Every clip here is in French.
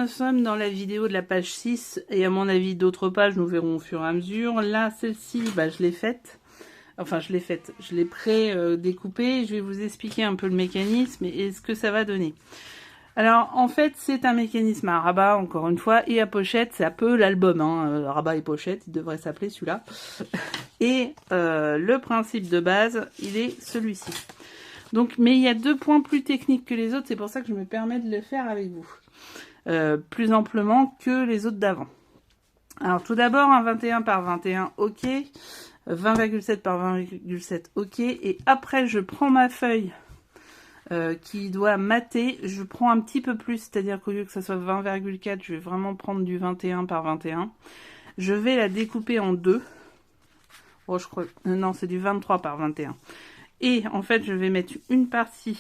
en sommes dans la vidéo de la page 6, et à mon avis d'autres pages nous verrons au fur et à mesure. Là, celle-ci, bah, je l'ai faite. Enfin, je l'ai pré-découpée. Je vais vous expliquer un peu le mécanisme et ce que ça va donner. Alors, en fait, c'est un mécanisme à rabat, encore une fois, et à pochette. C'est un peu l'album, hein, rabat et pochette, il devrait s'appeler celui-là. Et le principe de base, il est celui-ci. Donc, mais il y a 2 points plus techniques que les autres, c'est pour ça que je me permets de le faire avec vous. Plus amplement que les autres d'avant. Alors, tout d'abord, un 21 par 21, ok. 20,7 par 20,7, ok. Et après, je prends ma feuille qui doit mater. Je prends un petit peu plus, c'est-à-dire qu'au lieu que ça soit 20,4, je vais vraiment prendre du 21 par 21. Je vais la découper en 2. Oh, je crois... non, c'est du 23 par 21. Et en fait, je vais mettre une partie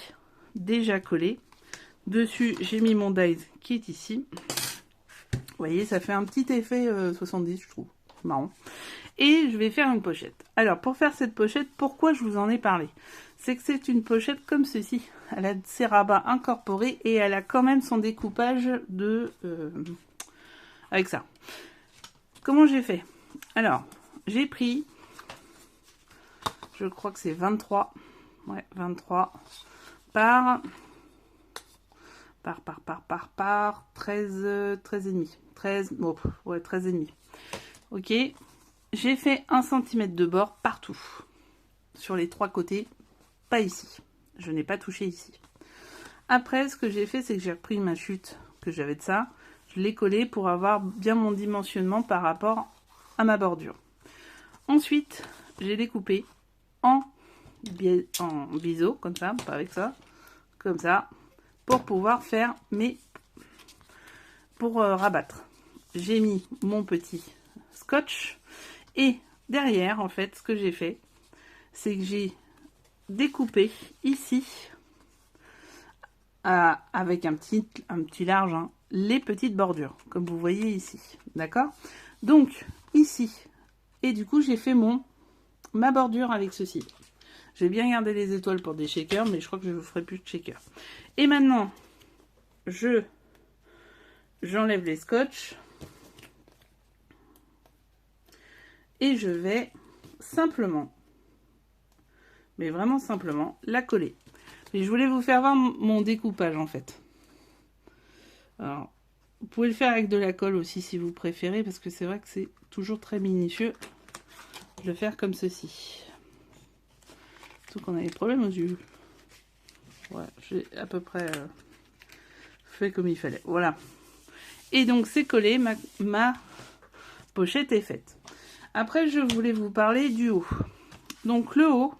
déjà collée. Dessus, j'ai mis mon dies qui est ici. Vous voyez, ça fait un petit effet 70, je trouve. Marrant. Et je vais faire une pochette. Alors, pour faire cette pochette, pourquoi je vous en ai parlé? C'est que c'est une pochette comme ceci. Elle a ses rabats incorporés et elle a quand même son découpage de avec ça. Comment j'ai fait? Alors, j'ai pris, je crois que c'est 23. Ouais, 23 par 13 et demi. 13, bon, ouais, 13 et demi. Ok. J'ai fait 1 cm de bord partout. Sur les 3 côtés, pas ici. Je n'ai pas touché ici. Après, ce que j'ai fait, c'est que j'ai repris ma chute que j'avais de ça. Je l'ai collée pour avoir bien mon dimensionnement par rapport à ma bordure. Ensuite, j'ai découpé en biseau, comme ça, pas avec ça, comme ça, pour pouvoir faire mes... pour rabattre. J'ai mis mon petit scotch. Et derrière, en fait, ce que j'ai fait, c'est que j'ai découpé ici, avec un petit large, hein, les petites bordures, comme vous voyez ici. D'accord? Donc, ici. Et du coup, j'ai fait ma bordure avec ceci. J'ai bien gardé les étoiles pour des shakers, mais je crois que je ne vous ferai plus de shakers. Et maintenant, j'enlève les scotch. Et je vais simplement, mais vraiment simplement, la coller. Et je voulais vous faire voir mon découpage en fait. Alors, vous pouvez le faire avec de la colle aussi si vous préférez, parce que c'est vrai que c'est toujours très minutieux de le faire comme ceci. Surtout qu'on a des problèmes aux yeux. Ouais, j'ai à peu près fait comme il fallait. Voilà. Et donc c'est collé, ma pochette est faite. Après, je voulais vous parler du haut. Donc le haut,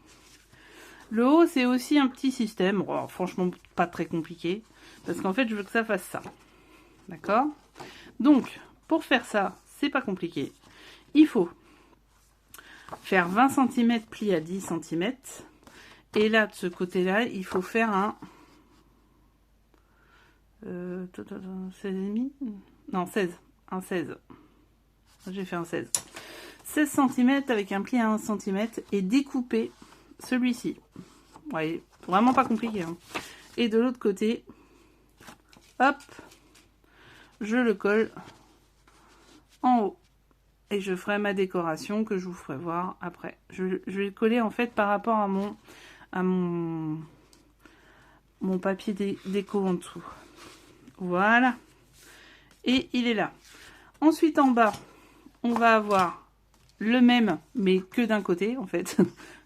c'est aussi un petit système. Oh, franchement, pas très compliqué. Parce qu'en fait, je veux que ça fasse ça. D'accord? Donc, pour faire ça, c'est pas compliqué. Il faut faire 20 cm pli à 10 cm. Et là, de ce côté-là, il faut faire un... 16,5? Non, 16. Un 16. J'ai fait un 16. 16 cm avec un pli à 1 cm et découper celui-ci. Vous voyez, vraiment pas compliqué. Hein. Et de l'autre côté, hop, je le colle en haut. Et je ferai ma décoration que je vous ferai voir après. Je vais le coller en fait par rapport à mon papier déco en dessous. Voilà. Et il est là. Ensuite en bas, on va avoir le même, mais que d'un côté, en fait,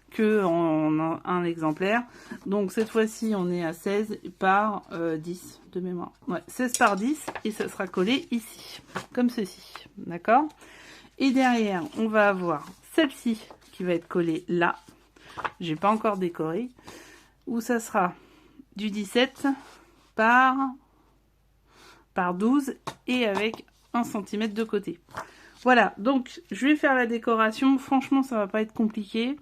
que en un exemplaire. Donc, cette fois-ci, on est à 16 par 10 de mémoire. Ouais, 16 par 10, et ça sera collé ici, comme ceci. D'accord? Et derrière, on va avoir celle-ci qui va être collée là. J'ai pas encore décoré. Où ça sera du 17 par 12 et avec 1 cm de côté. Voilà, donc je vais faire la décoration. Franchement, ça va pas être compliqué.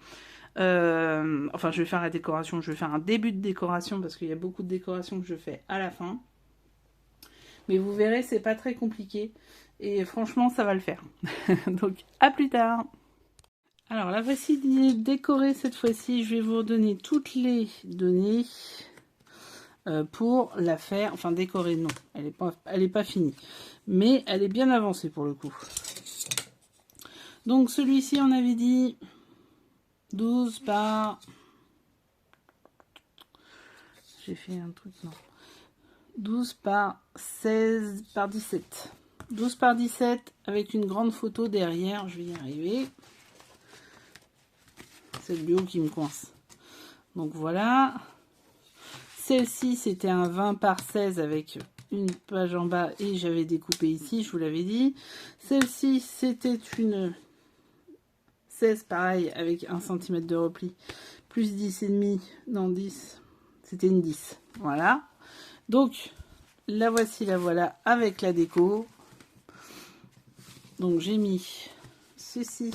Enfin, je vais faire la décoration. Je vais faire un début de décoration parce qu'il y a beaucoup de décorations que je fais à la fin. Mais vous verrez, c'est pas très compliqué. Et franchement, ça va le faire. Donc, à plus tard. Alors, la voici décorée cette fois-ci. Je vais vous redonner toutes les données. pour la faire, enfin décorer, non, elle est pas finie. Mais elle est bien avancée pour le coup. Donc celui-ci, on avait dit 12 par... J'ai fait un truc, non. 12 par 16 par 17. 12 par 17 avec une grande photo derrière, je vais y arriver. C'est le bio qui me coince. Donc voilà. Celle-ci, c'était un 20 par 16 avec une page en bas et j'avais découpé ici, je vous l'avais dit. Celle-ci, c'était une 16 pareil avec 1 cm de repli, plus 10,5, non 10, c'était une 10. Voilà. Donc, la voici, la voilà avec la déco. Donc j'ai mis ceci,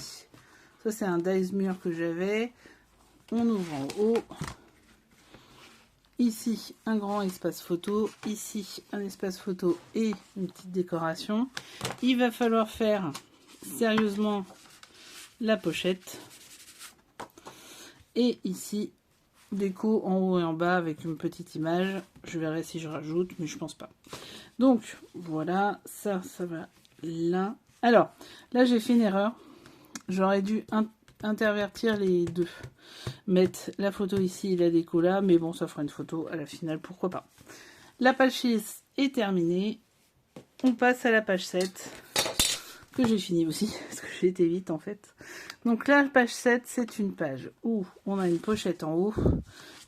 ça c'est un dies mur que j'avais. On ouvre en haut. Ici, un grand espace photo. Ici, un espace photo et une petite décoration. Il va falloir faire sérieusement la pochette. Et ici, déco en haut et en bas avec une petite image. Je verrai si je rajoute, mais je pense pas. Donc, voilà, ça va là. Alors, là, j'ai fait une erreur. J'aurais dû intervertir les deux. Mettre la photo ici et la déco là. Mais bon, ça fera une photo à la finale, pourquoi pas. La page 6 est terminée. On passe à la page 7. Que j'ai fini aussi, parce que j'ai été vite en fait. Donc la page 7, c'est une page où on a une pochette en haut.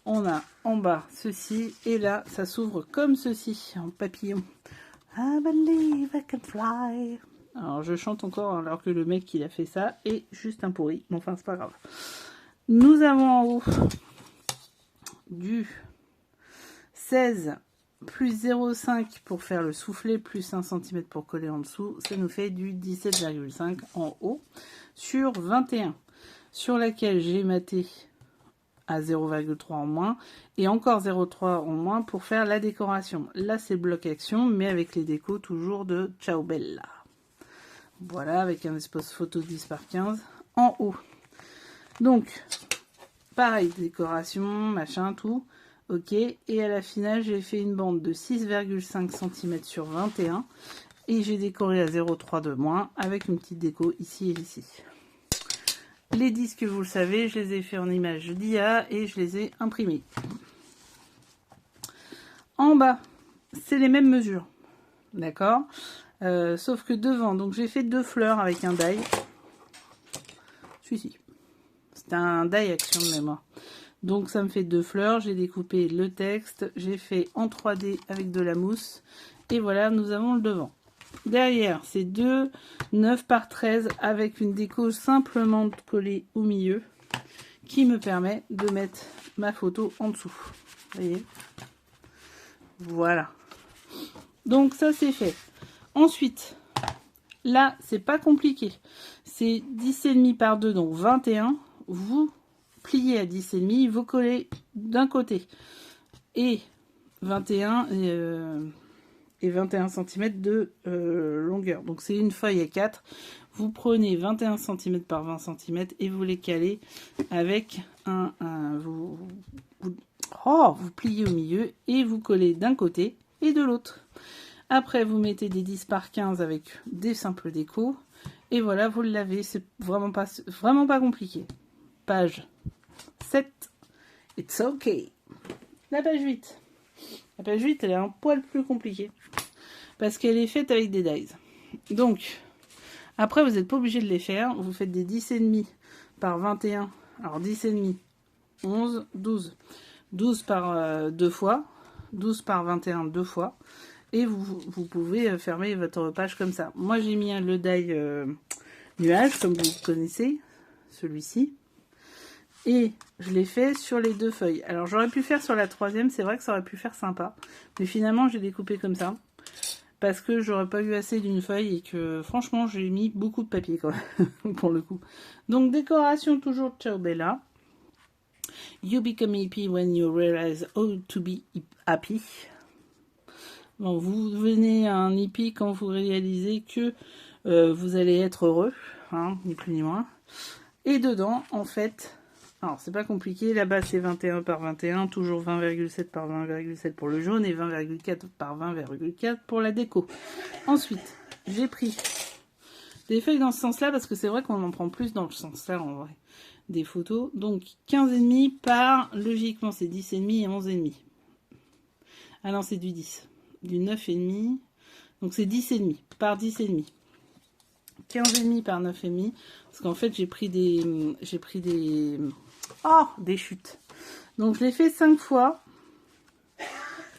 On a en bas ceci. Et là, ça s'ouvre comme ceci, en papillon. I believe I can fly. Alors, je chante encore alors que le mec qui a fait ça est juste un pourri. Mais enfin, c'est pas grave. Nous avons en haut du 16 plus 0,5 pour faire le soufflet, plus 1 cm pour coller en dessous. Ça nous fait du 17,5 en haut sur 21. Sur laquelle j'ai maté à 0,3 en moins et encore 0,3 en moins pour faire la décoration. Là, c'est le bloc action, mais avec les décos toujours de Ciao Bella. Voilà, avec un espace photo 10 par 15 en haut. Donc, pareil, décoration, machin, tout. Ok, et à la finale, j'ai fait une bande de 6,5 cm sur 21. Et j'ai décoré à 0,3 de moins avec une petite déco ici et ici. Les disques, vous le savez, je les ai fait en image d'IA et je les ai imprimés. En bas, c'est les mêmes mesures. D'accord, sauf que devant, donc j'ai fait 2 fleurs avec un die. Celui-ci. C'est un die action de mémoire. Donc ça me fait 2 fleurs. J'ai découpé le texte. J'ai fait en 3D avec de la mousse. Et voilà, nous avons le devant. Derrière, c'est 2 9 par 13 avec une déco simplement collée au milieu qui me permet de mettre ma photo en dessous. Vous voyez? Voilà. Donc ça c'est fait. Ensuite, là c'est pas compliqué. C'est 10,5 par 2, donc 21. Vous pliez à 10,5, vous collez d'un côté. Et 21 et 21 cm de longueur. Donc c'est une feuille à 4. Vous prenez 21 cm par 20 cm et vous les calez avec vous pliez au milieu et vous collez d'un côté et de l'autre. Après, vous mettez des 10 par 15 avec des simples décos. Et voilà, vous le lavez. C'est vraiment pas compliqué. Page 7. It's okay. La page 8. La page 8, elle est un poil plus compliquée. Parce qu'elle est faite avec des dies. Donc, après, vous n'êtes pas obligé de les faire. Vous faites des 10,5 par 21. Alors, 10,5, 11, 12. 12 par 2 fois. 12 par 21, 2 fois. Et vous pouvez fermer votre page comme ça. Moi, j'ai mis le die nuage, comme vous connaissez, celui-ci. Et je l'ai fait sur les 2 feuilles. Alors, j'aurais pu faire sur la 3e, c'est vrai que ça aurait pu faire sympa. Mais finalement, j'ai découpé comme ça. Parce que j'aurais pas eu assez d'une feuille et que, franchement, j'ai mis beaucoup de papier, quoi, pour le coup. Donc, décoration toujours Ciao Bella. You become happy when you realize how to be happy. Bon, vous devenez un hippie quand vous réalisez que vous allez être heureux, hein, ni plus ni moins. Et dedans, en fait, Alors, c'est pas compliqué. Là-bas, c'est 21 par 21, toujours 20,7 par 20,7 pour le jaune et 20,4 par 20,4 pour la déco. Ensuite, j'ai pris des feuilles dans ce sens-là parce que c'est vrai qu'on en prend plus dans le sens-là en vrai. Des photos. Donc, 15,5 par, logiquement, c'est 10,5 et 11,5. Ah non, c'est du 10. Du 9,5. Donc, c'est 10,5 par 10,5. 15,5 par 9,5. Parce qu'en fait, j'ai pris des... Oh, des chutes. Donc, je l'ai fait 5 fois.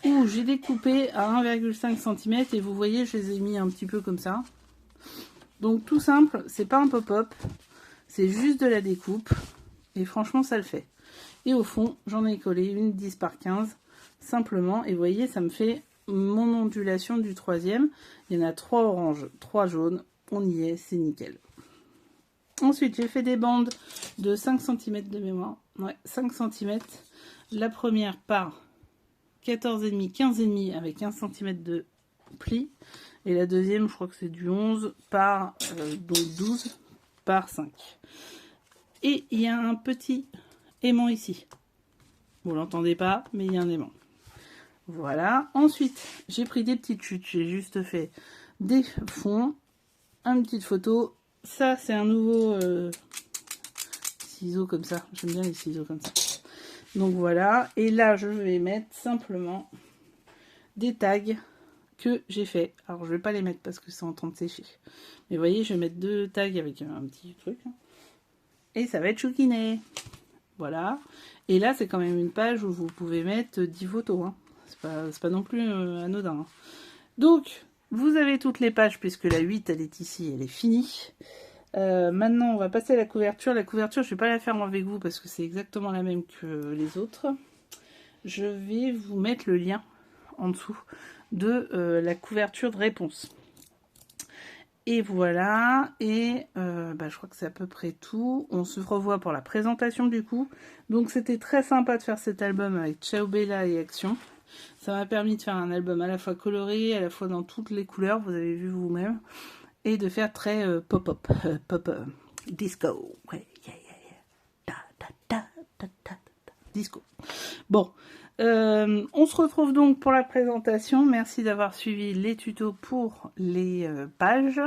Où j'ai découpé à 1,5 cm. Et vous voyez, je les ai mis un petit peu comme ça. Donc, tout simple. C'est pas un pop-up. C'est juste de la découpe. Et franchement, ça le fait. Et au fond, j'en ai collé une 10 par 15. Simplement. Et vous voyez, ça me fait mon ondulation du troisième. Il y en a 3 oranges, 3 jaunes. On y est, c'est nickel. Ensuite, j'ai fait des bandes de 5 cm de mémoire. Ouais, 5 cm. La première par 14,5, 15,5 avec 1 cm de pli. Et la deuxième, je crois que c'est du 11 par donc 12 par 5. Et il y a un petit aimant ici. Vous l'entendez pas, mais il y a un aimant. Voilà. Ensuite, j'ai pris des petites chutes. J'ai juste fait des fonds, une petite photo. Ça, c'est un nouveau ciseau comme ça. J'aime bien les ciseaux comme ça. Donc voilà. Et là, je vais mettre simplement des tags que j'ai fait. Alors, je vais pas les mettre parce que c'est en train de sécher. Mais vous voyez, je vais mettre 2 tags avec un petit truc. Et ça va être choukiné. Voilà. Et là, c'est quand même une page où vous pouvez mettre 10 photos. Hein. C'est pas non plus anodin. Hein. Donc, vous avez toutes les pages puisque la 8, elle est ici, elle est finie. Maintenant, on va passer à la couverture. La couverture, je ne vais pas la faire avec vous parce que c'est exactement la même que les autres. Je vais vous mettre le lien en dessous de la couverture de réponse. Et voilà, et je crois que c'est à peu près tout. On se revoit pour la présentation du coup. Donc c'était très sympa de faire cet album avec Ciao Bella et Action. Ça m'a permis de faire un album à la fois coloré, à la fois dans toutes les couleurs, vous avez vu vous-même. Et de faire très pop-up, disco. Ouais, yeah, yeah, yeah. Ta, ta, ta, ta, ta, ta, disco. Bon. On se retrouve donc pour la présentation. Merci d'avoir suivi les tutos pour les pages.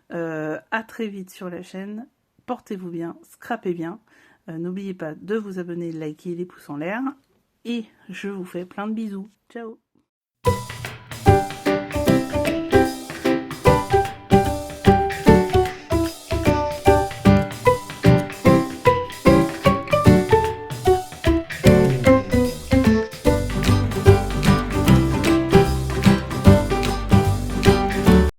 À très vite sur la chaîne. Portez-vous bien, scrapez bien. N'oubliez pas de vous abonner, de liker, les pouces en l'air. Et je vous fais plein de bisous. Ciao!